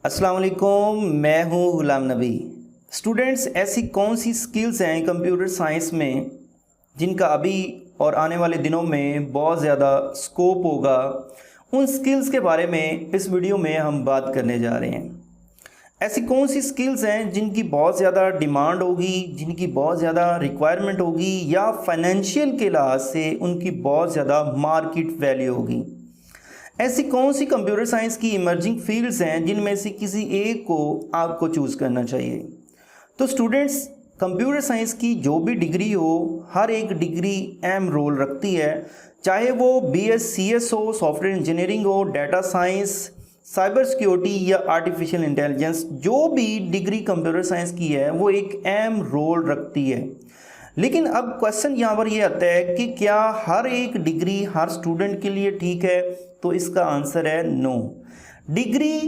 अस्सलाम वालेकुम, मैं हूं गुलाम नबी। स्टूडेंट्स, ऐसी कौन सी स्किल्स हैं कंप्यूटर साइंस में जिनका अभी और आने वाले दिनों में बहुत ज़्यादा स्कोप होगा? उन स्किल्स के बारे में इस वीडियो में हम बात करने जा रहे हैं। ऐसी कौन सी स्किल्स हैं जिनकी बहुत ज़्यादा डिमांड होगी, जिनकी बहुत ज़्यादा रिक्वायरमेंट होगी, या फाइनेंशियल के लिहाज से उनकी बहुत ज़्यादा मार्केट वैल्यू होगी? ऐसी कौन सी कंप्यूटर साइंस की इमर्जिंग फील्ड्स हैं जिनमें से किसी एक को आपको चूज़ करना चाहिए? तो स्टूडेंट्स, कंप्यूटर साइंस की जो भी डिग्री हो, हर एक डिग्री अहम रोल रखती है। चाहे वो BScs हो, सॉफ्टवेयर इंजीनियरिंग हो, डाटा साइंस, साइबर सिक्योरिटी या आर्टिफिशियल इंटेलिजेंस, जो भी डिग्री कंप्यूटर साइंस की है वो एक अहम रोल रखती है। लेकिन अब क्वेश्चन यहाँ पर ये आता है कि क्या हर एक डिग्री हर स्टूडेंट के लिए ठीक है? तो इसका आंसर है नो। डिग्री,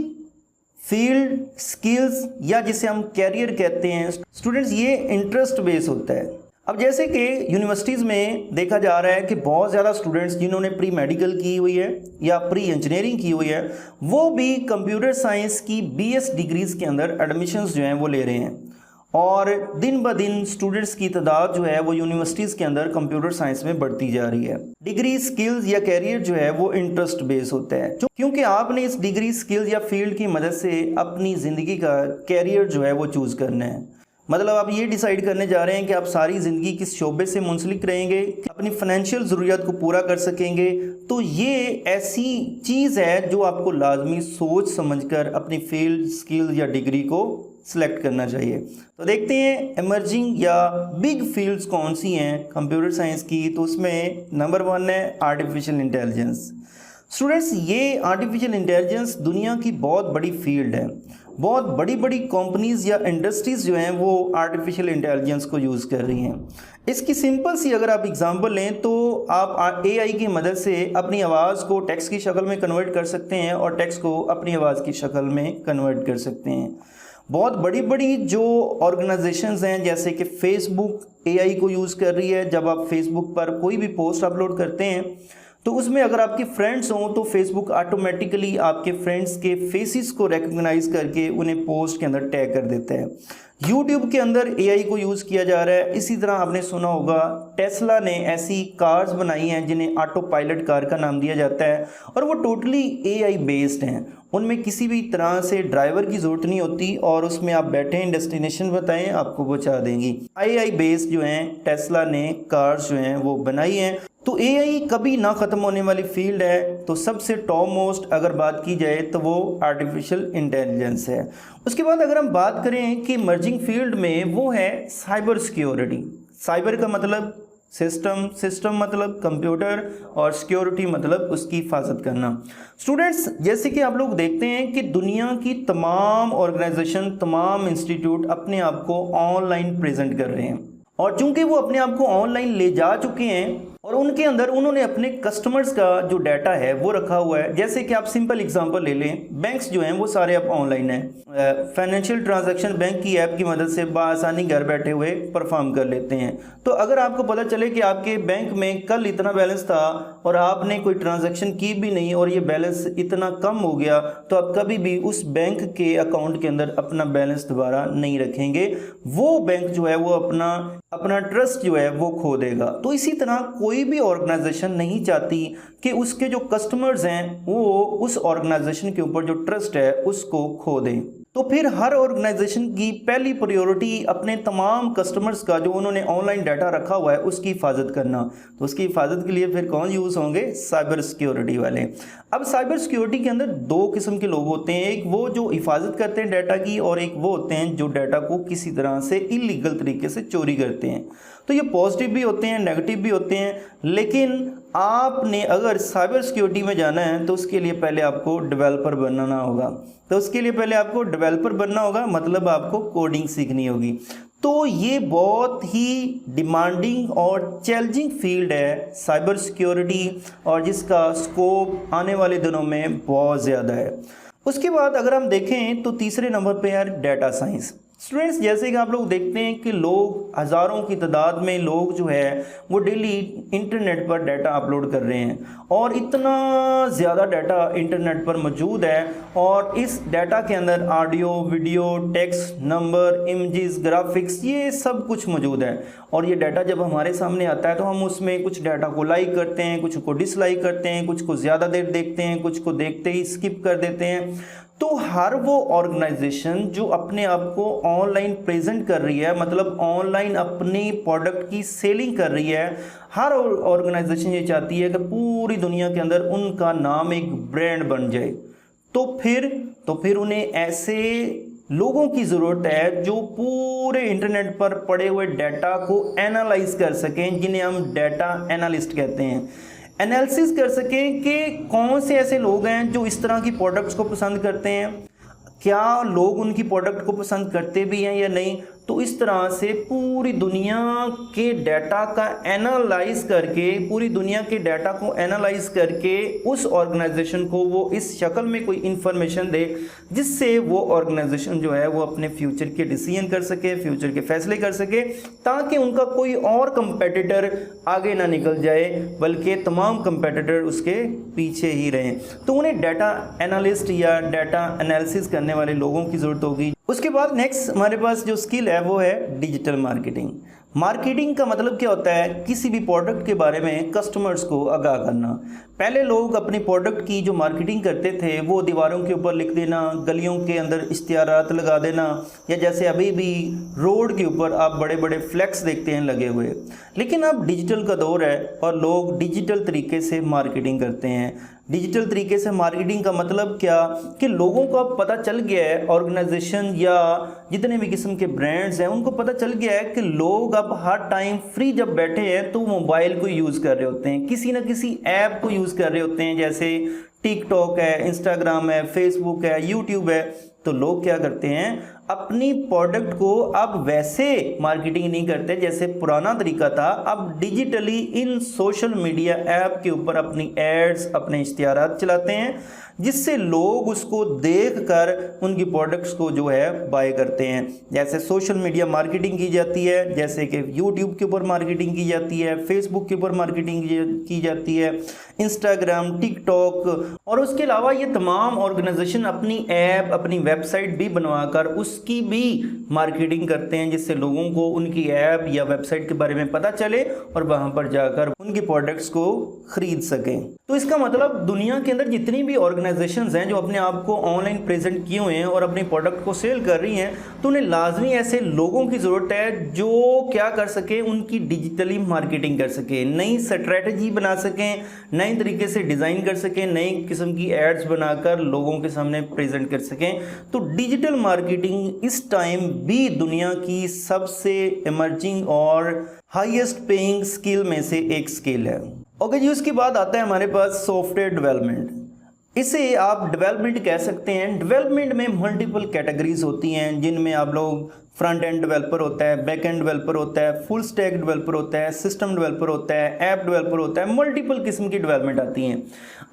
फील्ड, स्किल्स या जिसे हम कैरियर कहते हैं स्टूडेंट्स, ये इंटरेस्ट बेस होता है। अब जैसे कि यूनिवर्सिटीज़ में देखा जा रहा है कि बहुत ज़्यादा स्टूडेंट्स जिन्होंने प्री मेडिकल की हुई है या प्री इंजीनियरिंग की हुई है, वो भी कंप्यूटर साइंस की BS डिग्रीज़ के अंदर एडमिशन्स जो हैं वो ले रहे हैं। और दिन ब दिन स्टूडेंट्स की तादाद जो है वो यूनिवर्सिटीज़ के अंदर कंप्यूटर साइंस में बढ़ती जा रही है। डिग्री, स्किल्स या कैरियर जो है वो इंटरेस्ट बेस होता है, क्योंकि आपने इस डिग्री, स्किल्स या फील्ड की मदद से अपनी ज़िंदगी का कैरियर जो है वो चूज़ करना है। मतलब आप ये डिसाइड करने जा रहे हैं कि आप सारी ज़िंदगी किस शोबे से मुंसलिक रहेंगे, अपनी फाइनेंशियल ज़रूरियात को पूरा कर सकेंगे। तो ये ऐसी चीज़ है जो आपको लाजमी सोच समझकर अपनी फील्ड, स्किल या डिग्री को सिलेक्ट करना चाहिए। तो देखते हैं इमर्जिंग या बिग फील्ड्स कौन सी हैं कंप्यूटर साइंस की। तो उसमें नंबर 1 है आर्टिफिशियल इंटेलिजेंस। स्टूडेंट्स, ये आर्टिफिशियल इंटेलिजेंस दुनिया की बहुत बड़ी फील्ड है। बहुत बड़ी बड़ी कंपनीज या इंडस्ट्रीज़ जो हैं वो आर्टिफिशियल इंटेलिजेंस को यूज़ कर रही हैं। इसकी सिंपल सी अगर आप एग्जांपल लें तो आप AI की मदद से अपनी आवाज़ को टेक्स्ट की शक्ल में कन्वर्ट कर सकते हैं और टेक्स्ट को अपनी आवाज़ की शक्ल में कन्वर्ट कर सकते हैं। बहुत बड़ी बड़ी जो ऑर्गेनाइजेशंस हैं जैसे कि फेसबुक AI को यूज़ कर रही है। जब आप फेसबुक पर कोई भी पोस्ट अपलोड करते हैं तो उसमें अगर आपके फ्रेंड्स हों तो फेसबुक ऑटोमेटिकली आपके फ्रेंड्स के फेसेस को रिकग्नाइज करके उन्हें पोस्ट के अंदर टैग कर देता है। यूट्यूब के अंदर AI को यूज़ किया जा रहा है। इसी तरह आपने सुना होगा टेस्ला ने ऐसी कार्स बनाई हैं जिन्हें ऑटो पायलट कार का नाम दिया जाता है, और वो टोटली AI बेस्ड हैं। उनमें किसी भी तरह से ड्राइवर की ज़रूरत नहीं होती और उसमें आप बैठे हैं, डेस्टिनेशन बताएं, आपको पहुंचा देंगी। AI बेस्ड जो हैं टेस्ला ने कार्स जो हैं वो बनाई हैं। तो AI कभी ना ख़त्म होने वाली फील्ड है। तो सबसे टॉप मोस्ट अगर बात की जाए तो वो आर्टिफिशियल इंटेलिजेंस है। उसके बाद अगर हम बात करें कि इमर्जिंग फील्ड में, वो है साइबर सिक्योरिटी। साइबर का मतलब सिस्टम, सिस्टम मतलब कंप्यूटर, और सिक्योरिटी मतलब उसकी हिफाजत करना। स्टूडेंट्स, जैसे कि आप लोग देखते हैं कि दुनिया की तमाम ऑर्गेनाइजेशन, तमाम इंस्टीट्यूट अपने आप को ऑनलाइन प्रेजेंट कर रहे हैं, और चूंकि वो अपने आप को ऑनलाइन ले जा चुके हैं और उनके अंदर उन्होंने अपने कस्टमर्स का जो डाटा है वो रखा हुआ है। जैसे कि आप सिंपल एग्जांपल ले लें, बैंक्स जो हैं वो सारे अब ऑनलाइन हैं। फाइनेंशियल ट्रांजैक्शन बैंक की ऐप की मदद से बआसानी घर बैठे हुए परफॉर्म कर लेते हैं। तो अगर आपको पता चले कि आपके बैंक में कल इतना बैलेंस था और आपने कोई ट्रांजैक्शन की भी नहीं और ये बैलेंस इतना कम हो गया, तो आप कभी भी उस बैंक के अकाउंट के अंदर अपना बैलेंस दोबारा नहीं रखेंगे। वो बैंक जो है वो अपना ट्रस्ट जो है वो खो देगा। तो इसी तरह कोई भी ऑर्गेनाइजेशन नहीं चाहती कि उसके जो कस्टमर्स हैं वो उस ऑर्गेनाइजेशन के ऊपर जो ट्रस्ट है उसको खो दें। तो फिर हर ऑर्गेनाइजेशन की पहली प्रायोरिटी अपने तमाम कस्टमर्स का जो उन्होंने ऑनलाइन डाटा रखा हुआ है उसकी हिफाजत करना। तो उसकी हिफाजत के लिए फिर कौन यूज़ होंगे? साइबर सिक्योरिटी वाले। अब साइबर सिक्योरिटी के अंदर दो किस्म के लोग होते हैं, एक वो जो हिफाजत करते हैं डाटा की, और एक वो होते हैं जो डाटा को किसी तरह से इलीगल तरीके से चोरी करते हैं। तो ये पॉजिटिव भी होते हैं, नेगेटिव भी होते हैं। लेकिन आपने अगर साइबर सिक्योरिटी में जाना है तो उसके लिए पहले आपको डेवलपर बनना होगा। तो उसके लिए पहले आपको डेवलपर बनना होगा, मतलब आपको कोडिंग सीखनी होगी। तो ये बहुत ही डिमांडिंग और चैलेंजिंग फील्ड है साइबर सिक्योरिटी, और जिसका स्कोप आने वाले दिनों में बहुत ज़्यादा है। उसके बाद अगर हम देखें तो तीसरे नंबर पे है डाटा साइंस। स्टूडेंट्स, जैसे कि आप लोग देखते हैं कि लोग हज़ारों की तादाद में लोग जो है वो डेली इंटरनेट पर डाटा अपलोड कर रहे हैं और इतना ज़्यादा डाटा इंटरनेट पर मौजूद है और इस डाटा के अंदर audio, video, text, number, images, graphics, ये सब कुछ मौजूद है। और ये डाटा जब हमारे सामने आता है तो हम उसमें कुछ डाटा को लाइक करते हैं, कुछ को डिसलाइक करते हैं, कुछ को ज़्यादा देर देखते हैं, कुछ को देखते ही स्किप कर देते हैं। तो हर वो ऑर्गेनाइजेशन जो अपने आप को ऑनलाइन प्रेजेंट कर रही है, मतलब ऑनलाइन अपनी प्रोडक्ट की सेलिंग कर रही है, हर ऑर्गेनाइजेशन ये चाहती है कि पूरी दुनिया के अंदर उनका नाम एक ब्रांड बन जाए। तो फिर उन्हें ऐसे लोगों की ज़रूरत है जो पूरे इंटरनेट पर पड़े हुए डाटा को एनालाइज कर सकें, जिन्हें हम डाटा एनालिस्ट कहते हैं। एनालिसिस कर सकें कि कौन से ऐसे लोग हैं जो इस तरह की प्रोडक्ट्स को पसंद करते हैं, क्या लोग उनकी प्रोडक्ट को पसंद करते भी हैं या नहीं। तो इस तरह से पूरी दुनिया के डाटा का एनालाइज करके, पूरी दुनिया के डाटा को एनालाइज करके उस ऑर्गेनाइजेशन को वो इस शक्ल में कोई इन्फॉर्मेशन दे जिससे वो ऑर्गेनाइजेशन जो है वो अपने फ्यूचर के डिसीजन कर सके, फ्यूचर के फैसले कर सके, ताकि उनका कोई और कंपेटिटर आगे ना निकल जाए बल्कि तमाम कंपेटिटर उसके पीछे ही रहें। तो उन्हें डाटा एनालिस्ट या डाटा एनालिसिस करने वाले लोगों की ज़रूरत होगी। उसके बाद नेक्स्ट हमारे पास जो स्किल है वो है डिजिटल मार्केटिंग। मार्केटिंग का मतलब क्या होता है? किसी भी प्रोडक्ट के बारे में कस्टमर्स को आगाह करना। पहले लोग अपनी प्रोडक्ट की जो मार्केटिंग करते थे वो दीवारों के ऊपर लिख देना, गलियों के अंदर इश्तिहारात लगा देना, या जैसे अभी भी रोड के ऊपर आप बड़े बड़े फ्लैक्स देखते हैं लगे हुए। लेकिन अब डिजिटल का दौर है और लोग डिजिटल तरीके से मार्केटिंग करते हैं। डिजिटल तरीके से मार्केटिंग का मतलब क्या कि लोगों को अब पता चल गया है, ऑर्गेनाइजेशन या जितने भी किस्म के ब्रांड्स हैं उनको पता चल गया है कि लोग अब हर टाइम फ्री जब बैठे हैं तो मोबाइल को यूज़ कर रहे होते हैं, किसी न किसी ऐप को यूज़ कर रहे होते हैं, जैसे टिकटॉक है, इंस्टाग्राम है, फेसबुक है, यूट्यूब है। तो लोग क्या करते हैं, अपनी प्रोडक्ट को अब वैसे मार्केटिंग नहीं करते जैसे पुराना तरीका था। अब digitally in social media app के ऊपर अपनी एड्स, अपने इश्तिहारात चलाते हैं, जिससे लोग उसको देखकर उनकी प्रोडक्ट्स को जो है बाय करते हैं। जैसे सोशल मीडिया मार्केटिंग की जाती है, जैसे कि यूट्यूब के ऊपर मार्केटिंग की जाती है, फेसबुक के ऊपर मार्केटिंग की जाती है, इंस्टाग्राम, टिकटॉक, और उसके अलावा ये तमाम ऑर्गेनाइजेशन अपनी ऐप, अपनी वेबसाइट भी बनवाकर उसकी भी मार्केटिंग करते हैं, जिससे लोगों को उनकी ऐप या वेबसाइट के बारे में पता चले और वहां पर जाकर उनकी प्रोडक्ट्स को खरीद सकें। तो इसका मतलब दुनिया के अंदर जितनी भी ऑर्गेनाइजेशंस हैं जो अपने आप को ऑनलाइन प्रेजेंट किए हुए हैं और अपनी प्रोडक्ट को सेल कर रही हैं, तो उन्हें लाजमी ऐसे लोगों की ज़रूरत है जो क्या कर सके, उनकी डिजिटली मार्केटिंग कर सके, नई स्ट्रैटेजी बना सकें, नए तरीके से डिज़ाइन कर सकें, नई किस्म की एड्स बनाकर लोगों के सामने प्रेजेंट कर सकें। तो डिजिटल मार्केटिंग इस टाइम भी दुनिया की सबसे इमर्जिंग और हाईएस्ट पेइंग स्किल में से एक स्किल है। ओके जी, उसके बाद आता है हमारे पास सॉफ्टवेयर डेवलपमेंट। इसे आप डेवलपमेंट कह सकते हैं। डेवलपमेंट में मल्टीपल कैटेगरीज होती हैं, जिनमें आप लोग फ्रंट एंड डेवलपर होता है, बैक एंड डेवलपर होता है, फुल स्टैक डेवलपर होता है, सिस्टम डेवलपर होता है, ऐप डेवलपर होता है, मल्टीपल किस्म की डेवलपमेंट आती हैं।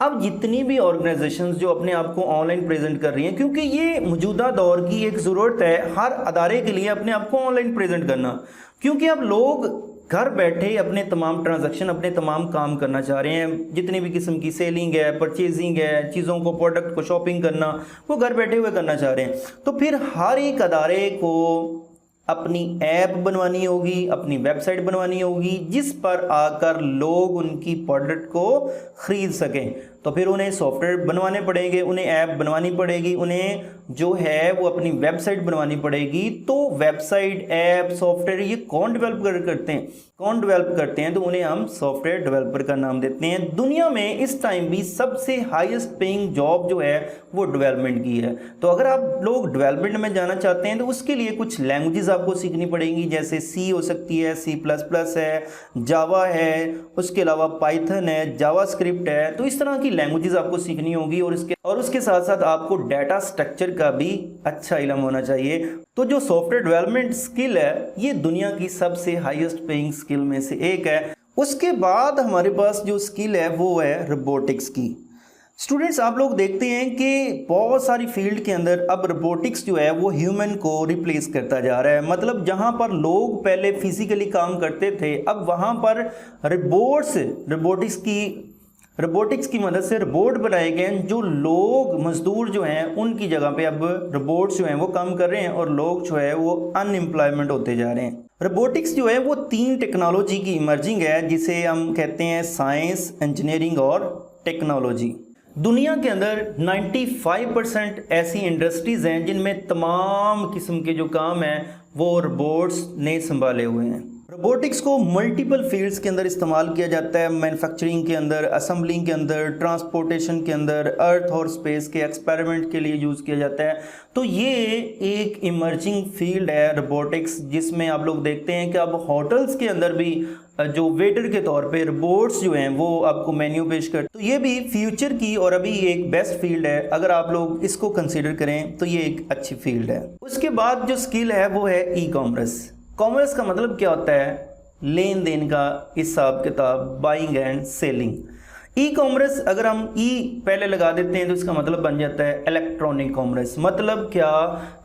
अब जितनी भी ऑर्गेनाइजेशंस जो अपने आप को ऑनलाइन प्रेजेंट कर रही हैं, क्योंकि ये मौजूदा दौर की एक ज़रूरत है हर अदारे के लिए अपने आप को ऑनलाइन प्रेजेंट करना, क्योंकि अब लोग घर बैठे अपने तमाम ट्रांजैक्शन, अपने तमाम काम करना चाह रहे हैं। जितनी भी किस्म की सेलिंग है, परचेजिंग है, चीज़ों को, प्रोडक्ट को शॉपिंग करना, वो घर बैठे हुए करना चाह रहे हैं। तो फिर हर एक अदारे को अपनी ऐप बनवानी होगी, अपनी वेबसाइट बनवानी होगी, जिस पर आकर लोग उनकी प्रोडक्ट को ख़रीद सकें। तो फिर उन्हें सॉफ्टवेयर बनवाने पड़ेंगे, उन्हें ऐप बनवानी पड़ेगी, उन्हें जो है वो अपनी वेबसाइट बनवानी पड़ेगी। तो वेबसाइट, ऐप, सॉफ्टवेयर ये कौन डेवलप करते हैं? कौन डेवलप करते हैं? तो उन्हें हम सॉफ्टवेयर डेवलपर का नाम देते हैं। दुनिया में इस टाइम भी सबसे हाईएस्ट पेइंग जॉब जो है वो डेवलपमेंट की है। तो अगर आप लोग डेवलपमेंट में जाना चाहते हैं तो उसके लिए कुछ लैंग्वेजेस आपको सीखनी पड़ेंगी, जैसे सी हो सकती है, C++ है, जावा है, उसके अलावा पाइथन है, जावास्क्रिप्ट है। तो इस तरह की लैंग्वेजेस आपको सीखनी होगी और उसके साथ साथ आपको डाटा स्ट्रक्चर का भी अच्छा इल्म होना चाहिए। तो जो सॉफ्टवेयर डेवलपमेंट स्किल है ये दुनिया की सबसे हाईएस्ट पेइंग स्किल में से एक है। उसके बाद हमारे पास जो स्किल है वो है रोबोटिक्स की। स्टूडेंट्स, आप लोग देखते हैं कि बहुत सारी फील्ड के अंदर अब रोबोटिक्स जो है वो ह्यूमन को रिप्लेस करता जा रहा है। मतलब जहां पर लोग पहले फिजिकली काम करते थे, अब वहां पर रोबोटिक्स की मदद से रोबोट बनाए गए हैं। जो लोग मजदूर जो हैं उनकी जगह पे अब रोबोट्स जो हैं वो काम कर रहे हैं और लोग जो है वो अनएम्प्लॉयमेंट होते जा रहे हैं। रोबोटिक्स जो है वो 3 टेक्नोलॉजी की इमर्जिंग है, जिसे हम कहते हैं साइंस, इंजीनियरिंग और टेक्नोलॉजी। दुनिया के अंदर 95% ऐसी इंडस्ट्रीज़ हैं जिनमें तमाम किस्म के जो काम हैं वो रोबोट्स ने संभाले हुए हैं। रोबोटिक्स को मल्टीपल फील्ड्स के अंदर इस्तेमाल किया जाता है, मैन्युफैक्चरिंग के अंदर, असेंबलिंग के अंदर, ट्रांसपोर्टेशन के अंदर, अर्थ और स्पेस के एक्सपेरिमेंट के लिए यूज़ किया जाता है। तो ये एक इमर्जिंग फील्ड है रोबोटिक्स, जिसमें आप लोग देखते हैं कि अब होटल्स के अंदर भी जो वेटर के तौर पे रोबोट्स जो हैं वो आपको मेन्यू पेश करते हैं। तो ये भी फ्यूचर की और अभी एक बेस्ट फील्ड है। अगर आप लोग इसको कंसीडर करें तो ये एक अच्छी फील्ड है। उसके बाद जो स्किल है वो है ई कॉमर्स। कॉमर्स का मतलब क्या होता है? लेन देन का हिसाब किताब, buying and selling. E commerce अगर हम ई पहले लगा देते हैं तो इसका मतलब बन जाता है इलेक्ट्रॉनिक कॉमर्स। मतलब क्या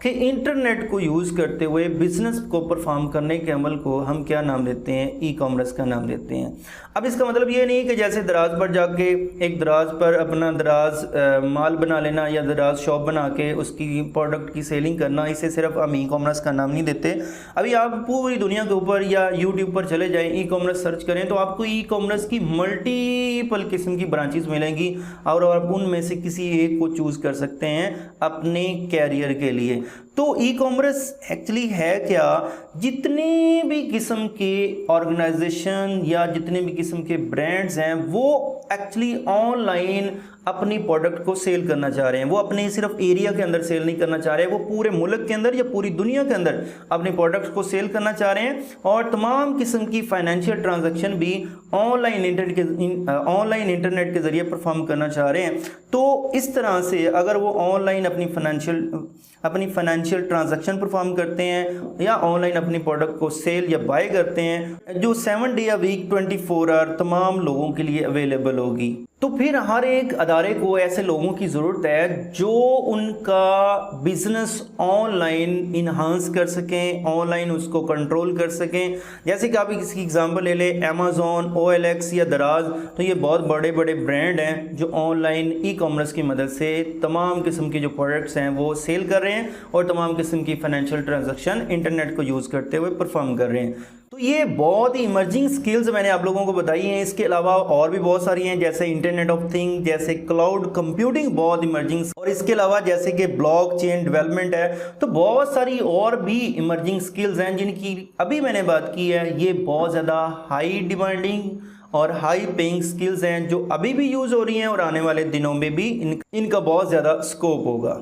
कि इंटरनेट को यूज़ करते हुए बिजनेस को परफॉर्म करने के अमल को हम क्या नाम देते हैं? ई कॉमर्स का नाम देते हैं। अब इसका मतलब ये नहीं कि जैसे दराज पर जाके एक दराज पर अपना दराज माल बना लेना या दराज शॉप बना के उसकी प्रोडक्ट की सेलिंग करना, इसे सिर्फ हम ई कॉमर्स का नाम नहीं देते। अभी आप पूरी दुनिया के ऊपर या यूट्यूब पर चले जाएँ, ई कॉमर्स सर्च करें तो आपको ई कॉमर्स की मल्टीपल किस्म की ब्रांचेस मिलेंगी और आप उनमें से किसी एक को चूज कर सकते हैं अपने कैरियर के लिए। तो ई कॉमर्स एक्चुअली है क्या? जितने भी किस्म के ऑर्गेनाइजेशन या जितने भी किस्म के ब्रांड्स हैं वो एक्चुअली ऑनलाइन अपनी प्रोडक्ट को सेल करना चाह रहे हैं। वो अपने सिर्फ एरिया के अंदर सेल नहीं करना चाह रहे हैं, वो पूरे मुल्क के अंदर या पूरी दुनिया के अंदर अपने प्रोडक्ट्स को सेल करना चाह रहे हैं। और तमाम किस्म की फाइनेंशियल ट्रांजैक्शन भी ऑनलाइन इंटरनेट के जरिए परफॉर्म करना चाह रहे हैं। तो इस तरह से अगर वो ऑनलाइन अपनी फाइनेंशियल ट्रांजैक्शन परफॉर्म करते हैं या ऑनलाइन अपनी प्रोडक्ट को सेल या बाय करते हैं, जो 7 डे अ वीक 24 आवर तमाम लोगों के लिए अवेलेबल होगी। तो फिर हर एक अदारे को ऐसे लोगों की ज़रूरत है जो उनका बिजनेस ऑनलाइन इन्हांस कर सकें, ऑनलाइन उसको कंट्रोल कर सकें। जैसे कि आप इसकी एग्जांपल ले लें, अमेज़ॉन, OLX या दराज। तो ये बहुत बड़े बड़े ब्रांड हैं जो ऑनलाइन ई कॉमर्स की मदद से तमाम किस्म के जो प्रोडक्ट्स हैं वो सेल कर रहे हैं और तमाम किस्म की फाइनेंशियल ट्रांजैक्शन इंटरनेट को यूज़ करते हुए परफॉर्म कर रहे हैं। तो ये बहुत ही इमर्जिंग स्किल्स मैंने आप लोगों को बताई हैं। इसके अलावा और भी बहुत सारी हैं, जैसे इंटरनेट ऑफ थिंग, जैसे क्लाउड कंप्यूटिंग बहुत इमर्जिंग, और इसके अलावा जैसे कि ब्लॉकचेन डेवलपमेंट है। तो बहुत सारी और भी इमर्जिंग स्किल्स हैं जिनकी अभी मैंने बात की है। ये बहुत ज़्यादा हाई डिमांडिंग और हाई पेइंग स्किल्स हैं जो अभी भी यूज़ हो रही हैं और आने वाले दिनों में भी इनका बहुत ज़्यादा स्कोप होगा।